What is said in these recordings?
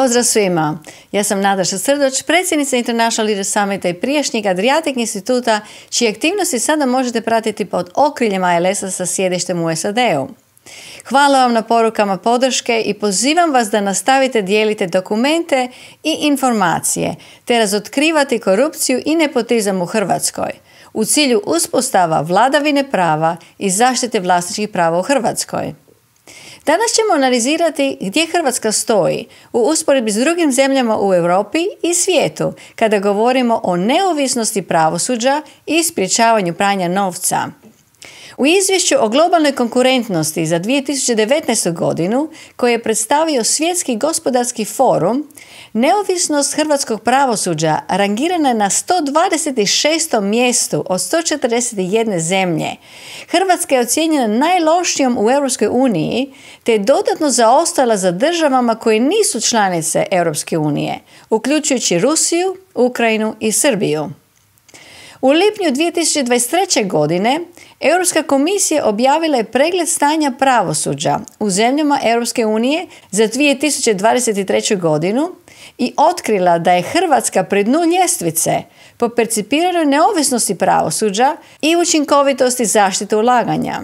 Pozdrav svima! Ja sam Nataša Srdoć, predsjednica International Leaders Summita i prijašnjeg Adriatic instituta, čije aktivnosti sada možete pratiti pod okriljem ALS-a sa sjedištem u SAD-u. Hvala vam na porukama podrške i pozivam vas da nastavite dijeliti dokumente i informacije, te razotkrivati korupciju i nepotizam u Hrvatskoj, u cilju uspostava vladavine prava i zaštite vlasničkih prava u Hrvatskoj. Danas ćemo analizirati gdje Hrvatska stoji u usporedbi s drugim zemljama u Europi i svijetu kada govorimo o neovisnosti pravosuđa i sprječavanju pranja novca. U izvješću o globalnoj konkurentnosti za 2019. godinu, koje je predstavio Svjetski gospodarski forum, neovisnost hrvatskog pravosuđa rangirana je na 126. mjestu od 141 zemlje. Hrvatska je ocijenjena najlošijom u Europskoj uniji, te je dodatno zaostala za državama koje nisu članice Europske unije, uključujući Rusiju, Ukrajinu i Srbiju. U lipnju 2023. godine Europska komisija objavila je pregled stanja pravosuđa u zemljama Europske unije za 2023. godinu i otkrila da je Hrvatska pri dnu ljestvice po percipiranoj neovisnosti pravosuđa i učinkovitosti zaštite ulaganja.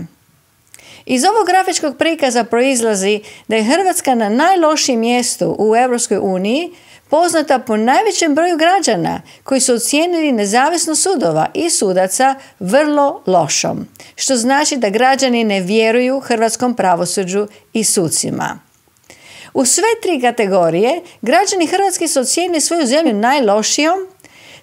Iz ovog grafičkog prikaza proizlazi da je Hrvatska na najlošijem mjestu u Europskoj uniji, poznata po najvećem broju građana koji su ocijenili nezavisnost sudova i sudaca vrlo lošom, što znači da građani ne vjeruju hrvatskom pravosuđu i sucima. U sve tri kategorije građani Hrvatske su ocijenili svoju zemlju najlošijom,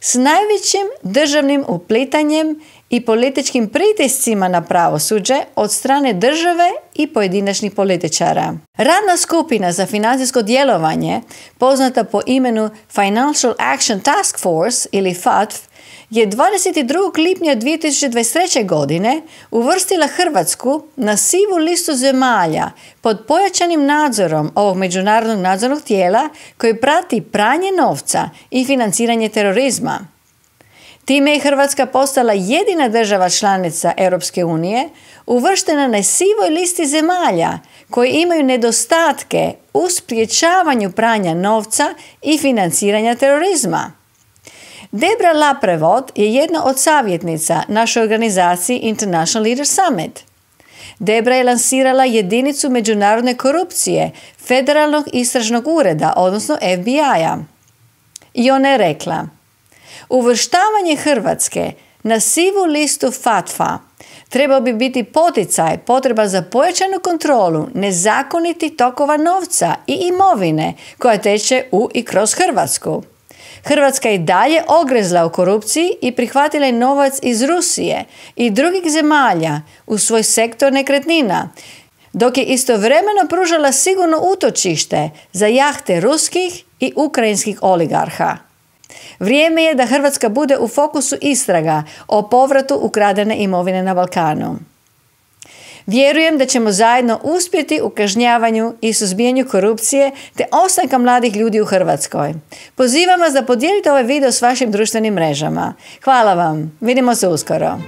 s najvećim državnim uplitanjem i političkim pritiscima na pravosuđe od strane države i pojedinačnih političara. Radna skupina za financijsko djelovanje, poznata po imenu Financial Action Task Force ili FATF, je 22. lipnja 2023. godine uvrstila Hrvatsku na sivu listu zemalja pod pojačanim nadzorom ovog međunarodnog nadzornog tijela koji prati pranje novca i financiranje terorizma. Time je Hrvatska postala jedina država članica Europske unije uvrštena na sivoj listi zemalja koji imaju nedostatke u sprječavanju pranja novca i financiranja terorizma. Debra Laprevot je jedna od savjetnica našoj organizaciji International Leaders Summit. Debra je lansirala jedinicu međunarodne korupcije Federalnog istražnog ureda, odnosno FBI-a. I ona je rekla: uvrštavanje Hrvatske na sivu listu FATF-a trebao bi biti poticaj potreba za pojačanu kontrolu nezakonitih tokova novca i imovine koja teče u i kroz Hrvatsku. Hrvatska je dalje ogrezla u korupciji i prihvatila je novac iz Rusije i drugih zemalja u svoj sektor nekretnina, dok je istovremeno pružala sigurno utočište za jahte ruskih i ukrajinskih oligarha. Vrijeme je da Hrvatska bude u fokusu istraga o povratu ukradene imovine na Balkanu. Vjerujem da ćemo zajedno uspjeti u kažnjavanju i suzbijanju korupcije te ostanka mladih ljudi u Hrvatskoj. Pozivam vas da podijelite ovaj video s vašim društvenim mrežama. Hvala vam. Vidimo se uskoro.